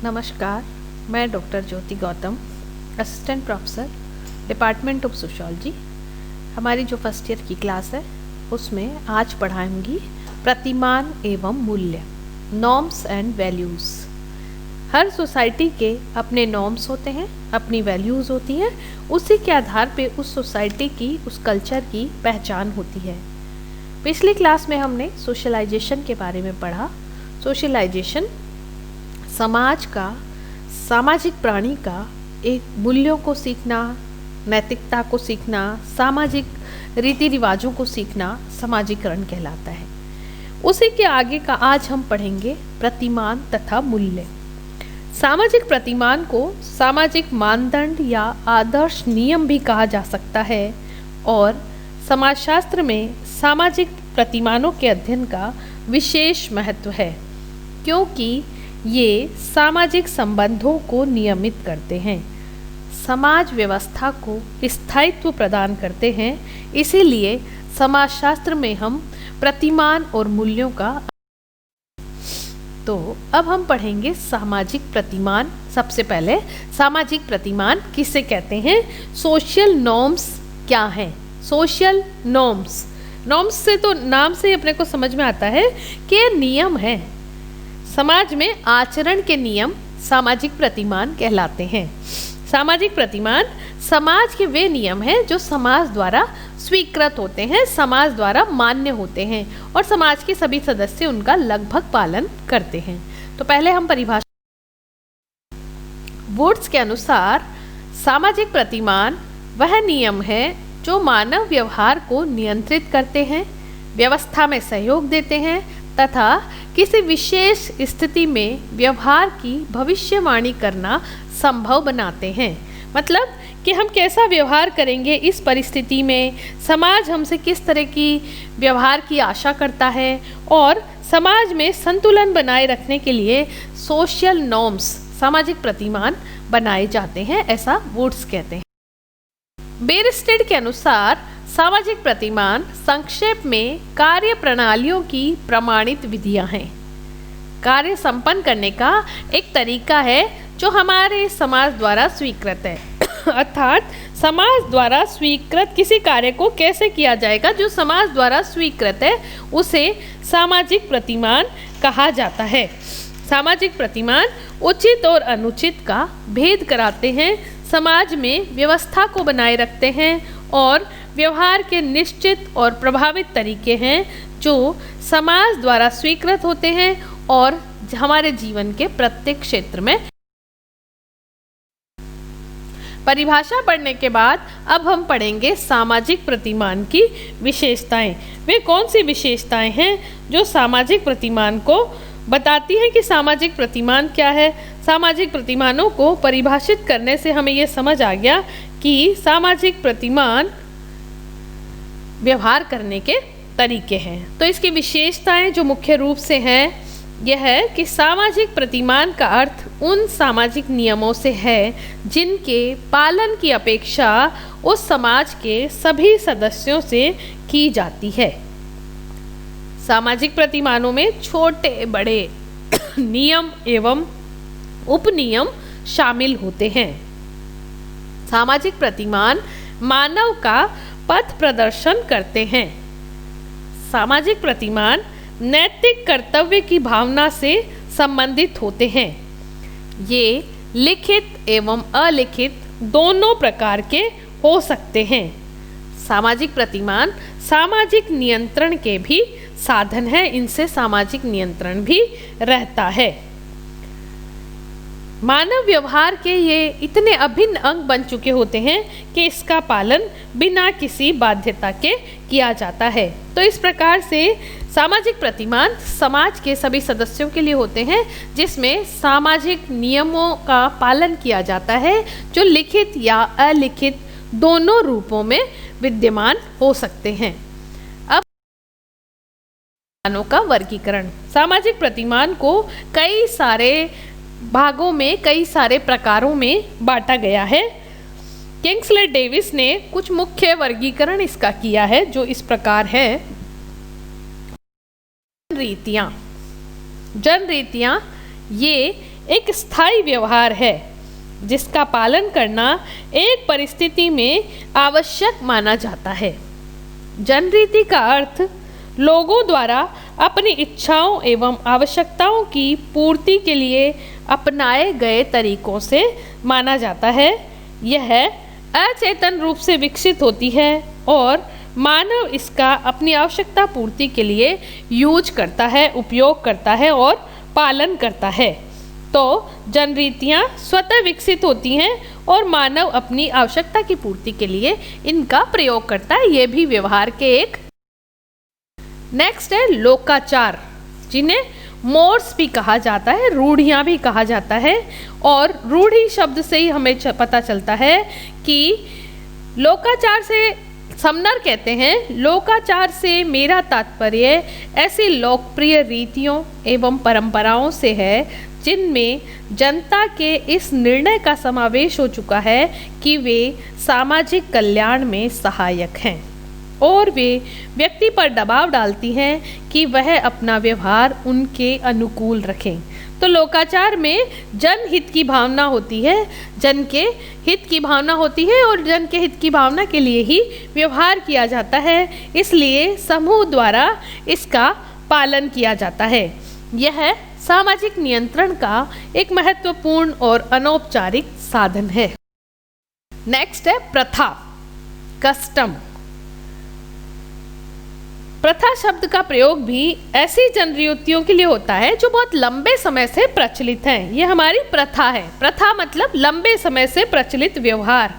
नमस्कार, मैं doctor Jyoti Gautam, assistant professor, department of sociology. हमारी जो फर्स्ट ईयर की क्लास है उसमें आज पढ़ाऊंगी प्रतिमान एवं मूल्य, norms and values. Her society के अपने नॉर्म्स होते हैं, अपनी वैल्यूज़ होती हैं, उसी के आधार पे उस सोसाइटी की, उस कल्चर की पहचान होती है। पिछली क्लास में हमने सोशलाइजेशन के बारे में पढ़ा। सोशलाइजेशन समाज का, सामाजिक प्राणी का एक मूल्यों को सीखना, नैतिकता को सीखना, सामाजिक रीति रिवाजों को सीखना सामाजिकरण कहलाता है। उसी के आगे का आज हम पढ़ेंगे प्रतिमान तथा मूल्य। सामाजिक प्रतिमान को सामाजिक मानदंड या आदर्श नियम भी कहा जा सकता है और समाजशास्त्र में सामाजिक प्रतिमानों के अध्ययन का विशेष महत्व है, क्योंकि ये सामाजिक संबंधों को नियमित करते हैं, समाज व्यवस्था को स्थायित्व प्रदान करते हैं। इसीलिए समाजशास्त्र में हम प्रतिमान और मूल्यों का। तो अब हम पढ़ेंगे सामाजिक प्रतिमान। सबसे पहले सामाजिक प्रतिमान किसे कहते हैं? सोशल नॉर्म्स क्या हैं? सोशल नॉर्म्स, नॉर्म्स से तो नाम से अपने को समझ में आता है कि ये नियम है, समाज में आचरण के नियम सामाजिक प्रतिमान कहलाते हैं। सामाजिक प्रतिमान समाज के वे नियम हैं जो समाज द्वारा स्वीकृत होते हैं, समाज द्वारा मान्य होते हैं और समाज के सभी सदस्य उनका लगभग पालन करते हैं। तो पहले हम परिभाषा। वुड्स के अनुसार सामाजिक प्रतिमान वह नियम है जो मानव व्यवहार को नियंत्रित करते हैं, व्यवस्था में सहयोग देते हैं तथा किसी विशेष स्थिति में व्यवहार की भविष्यवाणी करना संभव बनाते हैं। मतलब कि हम कैसा व्यवहार करेंगे इस परिस्थिति में, समाज हमसे किस तरह की व्यवहार की आशा करता है और समाज में संतुलन बनाए रखने के लिए सोशल नॉर्म्स, सामाजिक प्रतिमान बनाए जाते हैं, ऐसा वुड्स कहते हैं। बेरस्टेड के अनुसार सामाजिक प्रतिमान संक्षेप में कार्य प्रणालियों की प्रमाणित विधियां हैं। कार्य संपन्न करने का एक तरीका है जो हमारे समाज द्वारा स्वीकृत है। अर्थात समाज द्वारा स्वीकृत किसी कार्य को कैसे किया जाएगा, जो समाज द्वारा स्वीकृत है, उसे सामाजिक प्रतिमान कहा जाता है। सामाजिक प्रतिमान उचित और अनुचित का भेद कराते हैं, समाज में व्यवस्था को बनाए रखते हैं और व्यवहार के निश्चित और प्रभावित तरीके हैं जो समाज द्वारा स्वीकृत होते हैं और हमारे जीवन के प्रत्येक क्षेत्र में। परिभाषा पढ़ने के बाद अब हम पढ़ेंगे सामाजिक प्रतिमान की विशेषताएं। वे कौन सी विशेषताएं हैं जो सामाजिक प्रतिमान को बताती हैं कि सामाजिक प्रतिमान क्या है। सामाजिक प्रतिमानों को परिभाषित करने से हमें ये समझ आ गया कि सामाजिक प्रतिमान व्यवहार करने के तरीके हैं। तो इसकी विशेषताएं जो मुख्य रूप से हैं यह है कि सामाजिक प्रतिमान का अर्थ उन सामाजिक नियमों से है जिनके पालन की अपेक्षा उस समाज के सभी सदस्यों से की जाती है। सामाजिक प्रतिमानों में छोटे बड़े नियम एवं उपनियम शामिल होते हैं। सामाजिक प्रतिमान मानव का पथ प्रदर्शन करते हैं। सामाजिक प्रतिमान नैतिक कर्तव्य की भावना से संबंधित होते हैं। ये लिखित एवं अलिखित दोनों प्रकार के हो सकते हैं। सामाजिक प्रतिमान सामाजिक नियंत्रण के भी साधन है, इनसे सामाजिक नियंत्रण भी रहता है। मानव व्यवहार के ये इतने अभिन्न अंग बन चुके होते हैं कि इसका पालन बिना किसी बाध्यता के किया जाता है। तो इस प्रकार से सामाजिक प्रतिमान समाज के सभी सदस्यों के लिए होते हैं, जिसमें सामाजिक नियमों का पालन किया जाता है जो लिखित या अलिखित दोनों रूपों में विद्यमान हो सकते हैं। अब प्रतिमानों का वर्गीकरण। सामाजिक प्रतिमान को कई सारे भागों में, कई सारे प्रकारों में बांटा गया है। किंग्सले डेविस ने कुछ मुख्य वर्गीकरण इसका किया है जो इस प्रकार है। जनरीतियाँ ये एक स्थायी व्यवहार है जिसका पालन करना एक परिस्थिति में आवश्यक माना जाता है। जनरीति का अर्थ लोगों द्वारा अपनी इच्छाओं एवं आवश्यकताओं की पूर्ति के लिए अपनाए गए तरीकों से माना जाता है। यह अचेतन रूप से विकसित होती है और मानव इसका अपनी आवश्यकता पूर्ति के लिए यूज करता है, उपयोग करता है और पालन करता है। तो जनरीतियाँ स्वतः विकसित होती हैं और मानव अपनी आवश्यकता की पूर्ति के लिए इनका प्रयोग करता है। ये भी व्यवहार के एक। नेक्स्ट है लोकाचार, जिन्हें मोर्स भी कहा जाता है, रूढ़ियाँ भी कहा जाता है। और रूढ़ी शब्द से ही हमें पता चलता है कि लोकाचार से समनर कहते हैं, लोकाचार से मेरा तात्पर्य ऐसी लोकप्रिय रीतियों एवं परंपराओं से है जिनमें जनता के इस निर्णय का समावेश हो चुका है कि वे सामाजिक कल्याण में सहायक हैं और वे व्यक्ति पर दबाव डालती हैं कि वह अपना व्यवहार उनके अनुकूल रखें। तो लोकाचार में जनहित की भावना होती है, जन के हित की भावना होती है और जन के हित की भावना के लिए ही व्यवहार किया जाता है, इसलिए समूह द्वारा इसका पालन किया जाता है। यह सामाजिक नियंत्रण का एक महत्वपूर्ण और अनौपचारिक साधन है। नेक्स्ट है प्रथा, कस्टम। प्रथा शब्द का प्रयोग भी ऐसी जनरीतियों के लिए होता है जो बहुत लंबे समय से प्रचलित हैं। ये हमारी प्रथा है। प्रथा मतलब लंबे समय से प्रचलित व्यवहार,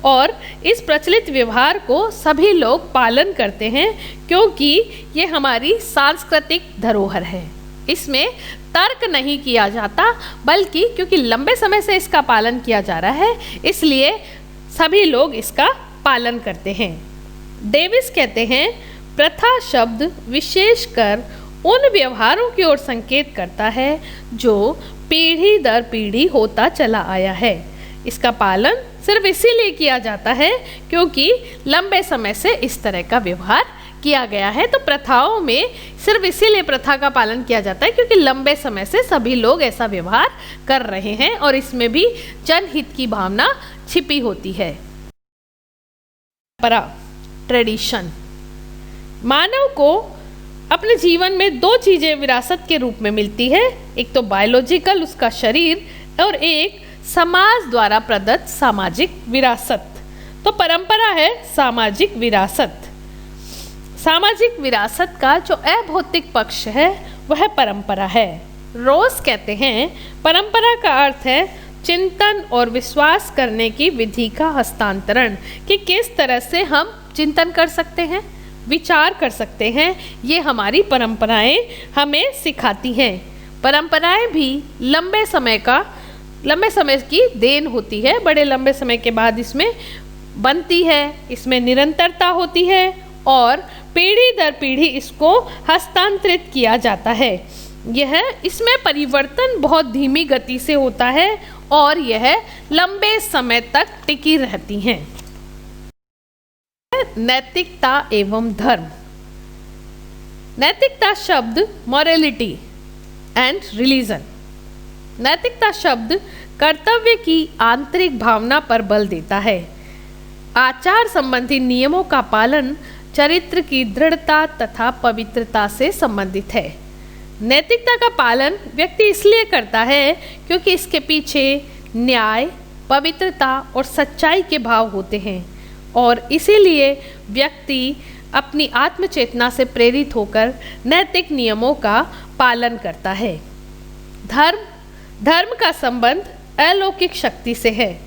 और इस प्रचलित व्यवहार को सभी लोग पालन करते हैं क्योंकि ये हमारी सांस्कृतिक धरोहर है। इसमें तर्क नहीं किया जाता, बल्कि क्योंकि लंबे समय से इसका पालन किया जा रहा है इसलिए सभी लोग इसका पालन करते हैं। डेविस कहते हैं, प्रथा शब्द विशेषकर उन व्यवहारों की ओर संकेत करता है जो पीढ़ी दर पीढ़ी होता चला आया है। इसका पालन सिर्फ इसीलिए किया जाता है क्योंकि लंबे समय से इस तरह का व्यवहार किया गया है। तो प्रथाओं में सिर्फ इसीलिए प्रथा का पालन किया जाता है क्योंकि लंबे समय से सभी लोग ऐसा व्यवहार कर रहे हैं और इसमें भी जनहित की भावना छिपी होती है। परंपरा, ट्रेडिशन। मानव को अपने जीवन में दो चीज़ें विरासत के रूप में मिलती है, एक तो बायोलॉजिकल उसका शरीर और एक समाज द्वारा प्रदत्त सामाजिक विरासत। तो परंपरा है सामाजिक विरासत। सामाजिक विरासत का जो अभौतिक पक्ष है वह परंपरा है। रोज कहते हैं, परंपरा का अर्थ है चिंतन और विश्वास करने की विधि का हस्तांतरण, कि किस तरह से हम चिंतन कर सकते हैं, विचार कर सकते हैं, ये हमारी परंपराएं हमें सिखाती हैं। परंपराएं भी लंबे समय की देन होती है, बड़े लंबे समय के बाद इसमें बनती है, इसमें निरंतरता होती है और पीढ़ी दर पीढ़ी इसको हस्तांतरित किया जाता है। इसमें परिवर्तन बहुत धीमी गति से होता है और यह लंबे समय तक टिकी रहती हैं। नैतिकता एवं धर्म। नैतिकता शब्द मॉरलिटी एंड रिलीजन। नैतिकता शब्द कर्तव्य की आंतरिक भावना पर बल देता है। आचार संबंधी नियमों का पालन चरित्र की दृढ़ता तथा पवित्रता से संबंधित है। नैतिकता का पालन व्यक्ति इसलिए करता है क्योंकि इसके पीछे न्याय, पवित्रता और सच्चाई के भाव होते हैं और इसीलिए व्यक्ति अपनी आत्मचेतना से प्रेरित होकर नैतिक नियमों का पालन करता है। धर्म का संबंध अलौकिक शक्ति से है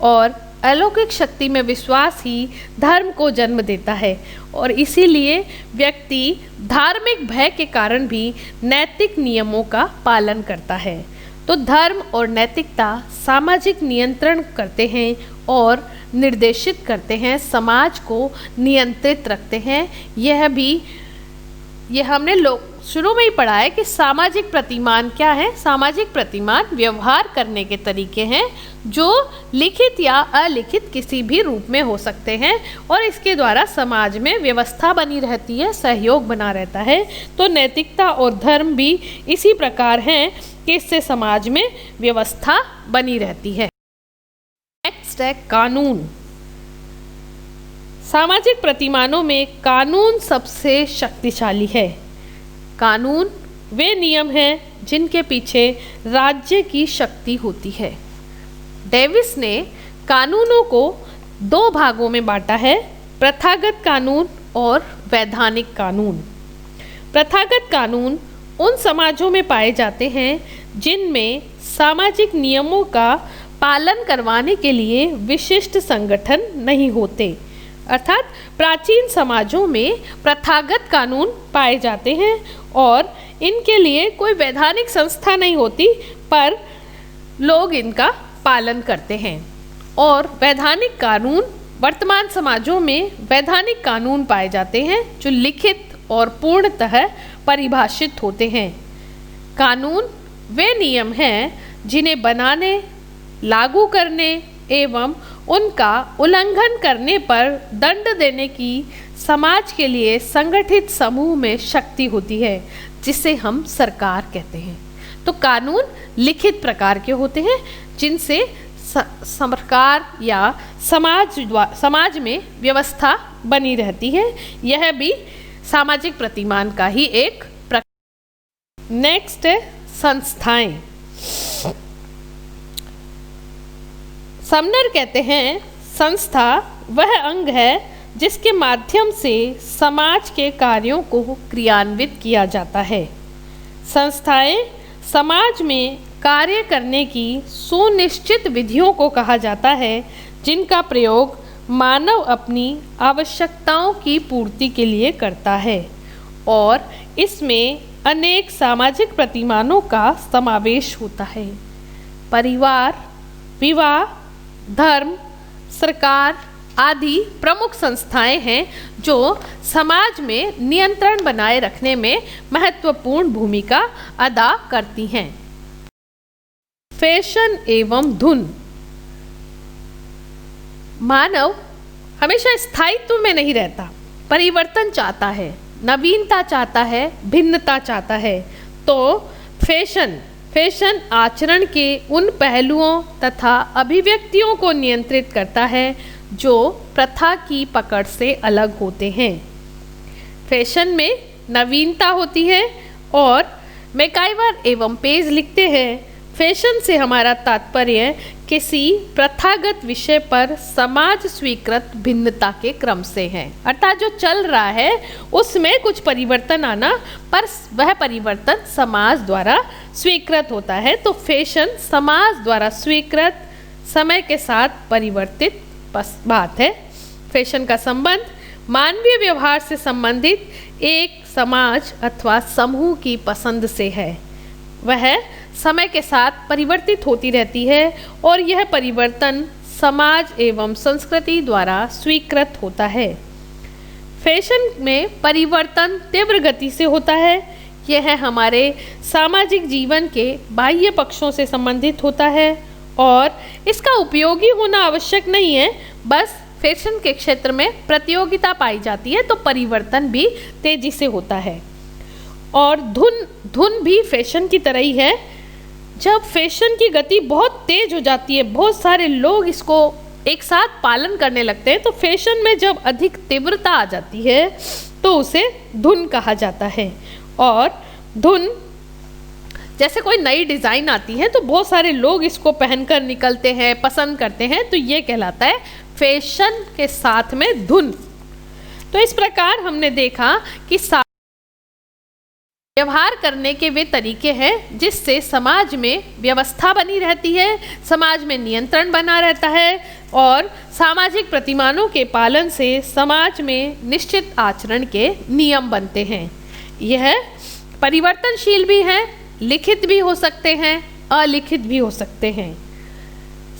और अलौकिक शक्ति में विश्वास ही धर्म को जन्म देता है और इसीलिए व्यक्ति धार्मिक भय के कारण भी नैतिक नियमों का पालन करता है। तो धर्म और नैतिकता सामाजिक नियंत्रण करते हैं और निर्देशित करते हैं, समाज को नियंत्रित रखते हैं। यह हमने शुरू में ही पढ़ा है कि सामाजिक प्रतिमान क्या है। सामाजिक प्रतिमान व्यवहार करने के तरीके हैं जो लिखित या अलिखित किसी भी रूप में हो सकते हैं और इसके द्वारा समाज में व्यवस्था बनी रहती है, सहयोग बना रहता है। तो नैतिकता और धर्म भी इसी प्रकार हैं कि इससे समाज में व्यवस्था बनी रहती है। नेक्स्ट है कानून। सामाजिक प्रतिमानों में कानून सबसे शक्तिशाली है। कानून वे नियम हैं जिनके पीछे राज्य की शक्ति होती है। डेविस ने कानूनों को दो भागों में बांटा है, प्रथागत कानून और वैधानिक कानून। प्रथागत कानून उन समाजों में पाए जाते हैं जिनमें सामाजिक नियमों का पालन करवाने के लिए विशिष्ट संगठन नहीं होते। अर्थात प्राचीन समाजों में प्रथागत कानून पाए जाते हैं और इनके लिए कोई वैधानिक संस्था नहीं होती, पर लोग इनका पालन करते हैं। और वैधानिक कानून, वर्तमान समाजों में वैधानिक कानून पाए जाते हैं जो लिखित और पूर्णतः परिभाषित होते हैं। कानून वे नियम हैं जिन्हें बनाने, लागू करने एवं उनका उल्लंघन करने पर दंड देने की समाज के लिए संगठित समूह में शक्ति होती है, जिसे हम सरकार कहते हैं। तो कानून लिखित प्रकार के होते हैं जिनसे सरकार या समाज में व्यवस्था बनी रहती है। यह भी सामाजिक प्रतिमान का ही एक प्रकार। नेक्स्ट है संस्थाएं। समनर कहते हैं संस्था वह अंग है जिसके माध्यम से समाज के कार्यों को क्रियान्वित किया जाता है। संस्थाएं समाज में कार्य करने की सुनिश्चित विधियों को कहा जाता है जिनका प्रयोग मानव अपनी आवश्यकताओं की पूर्ति के लिए करता है और इसमें अनेक सामाजिक प्रतिमानों का समावेश होता है। परिवार, विवाह, धर्म, सरकार आदि प्रमुख संस्थाएं हैं जो समाज में नियंत्रण बनाए रखने में महत्वपूर्ण भूमिका अदा करती हैं। फैशन एवं धुन। मानव हमेशा स्थायित्व में नहीं रहता, परिवर्तन चाहता है, नवीनता चाहता है, भिन्नता चाहता है। तो फैशन आचरण के उन पहलुओं तथा अभिव्यक्तियों को नियंत्रित करता है जो प्रथा की पकड़ से अलग होते हैं। फैशन में नवीनता होती है और मैकाइवर एवं पेज लिखते हैं, फैशन से हमारा तात्पर्य किसी प्रथागत विषय पर समाज स्वीकृत भिन्नता के क्रम से है। अर्थात जो चल रहा है उसमें कुछ परिवर्तन आना, पर वह परिवर्तन समाज द्वारा स्वीकृत होता है। तो फैशन समाज द्वारा स्वीकृत, समय के साथ परिवर्तित बात है। फैशन का संबंध मानवीय व्यवहार से संबंधित एक समाज अथवा समूह की पसंद से है। वह समय के साथ परिवर्तित होती रहती है और यह परिवर्तन समाज एवं संस्कृति द्वारा स्वीकृत होता है। फैशन में परिवर्तन तीव्र गति से होता है। यह हमारे सामाजिक जीवन के बाह्य पक्षों से संबंधित होता है और इसका उपयोगी होना आवश्यक नहीं है, बस फैशन के क्षेत्र में प्रतियोगिता पाई जाती है तो परिवर्तन भी तेजी से होता है। और धुन भी फैशन की तरह ही है। जब फैशन की गति बहुत तेज हो जाती है, बहुत सारे लोग इसको एक साथ पालन करने लगते हैं, तो फैशन में जब अधिक तीव्रता आ जाती है तो उसे धुन कहा जाता है। और धुन जैसे कोई नई डिज़ाइन आती है तो बहुत सारे लोग इसको पहनकर निकलते हैं, पसंद करते हैं, तो ये कहलाता है फैशन के साथ में धुन। तो इस प्रकार हमने देखा कि व्यवहार करने के वे तरीके हैं जिससे समाज में व्यवस्था बनी रहती है, समाज में नियंत्रण बना रहता है और सामाजिक प्रतिमानों के पालन से समाज में निश्चित आचरण के नियम बनते हैं। यह परिवर्तनशील भी हैं, लिखित भी हो सकते हैं, अलिखित भी हो सकते हैं।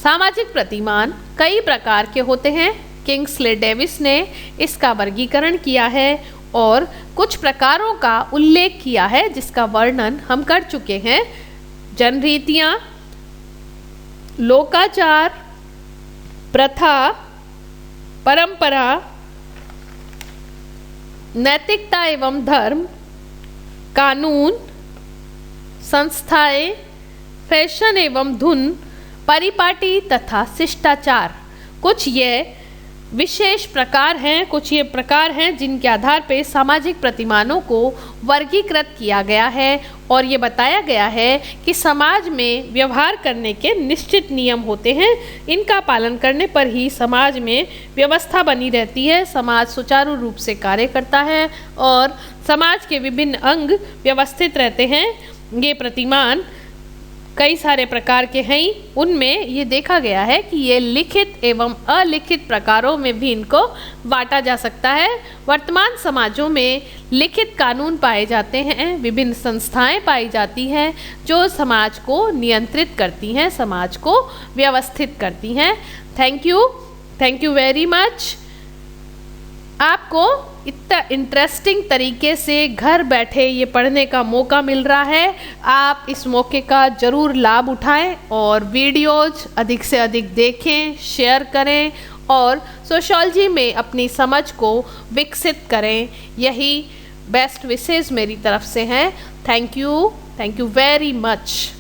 सामाजिक प्रतिमान कई प्रकार के होते हैं। किंग्सले डेविस ने इसका वर्गीकरण किया है और कुछ प्रकारों का उल्लेख किया है जिसका वर्णन हम कर चुके हैं। जनरीतियाँ, लोकाचार, प्रथा, परंपरा, नैतिकता एवं धर्म, कानून, संस्थाएं, फैशन एवं धुन, परिपाटी तथा शिष्टाचार। कुछ ये विशेष प्रकार हैं, कुछ ये प्रकार हैं जिनके आधार पर सामाजिक प्रतिमानों को वर्गीकृत किया गया है और ये बताया गया है कि समाज में व्यवहार करने के निश्चित नियम होते हैं। इनका पालन करने पर ही समाज में व्यवस्था बनी रहती है, समाज सुचारू रूप से कार्य करता है और समाज के विभिन्न अंग व्यवस्थित रहते हैं। ये प्रतिमान कई सारे प्रकार के हैं। उनमें ये देखा गया है कि ये लिखित एवं अलिखित प्रकारों में भी इनको बांटा जा सकता है। वर्तमान समाजों में लिखित कानून पाए जाते हैं, विभिन्न संस्थाएं पाई जाती हैं जो समाज को नियंत्रित करती हैं, समाज को व्यवस्थित करती हैं। Thank you very much. आपको इतना इंटरेस्टिंग तरीके से घर बैठे ये पढ़ने का मौका मिल रहा है। आप इस मौके का ज़रूर लाभ उठाएं और वीडियोज अधिक से अधिक देखें, शेयर करें और सोशियोलॉजी में अपनी समझ को विकसित करें। यही बेस्ट विशेष मेरी तरफ से हैं। Thank you very much.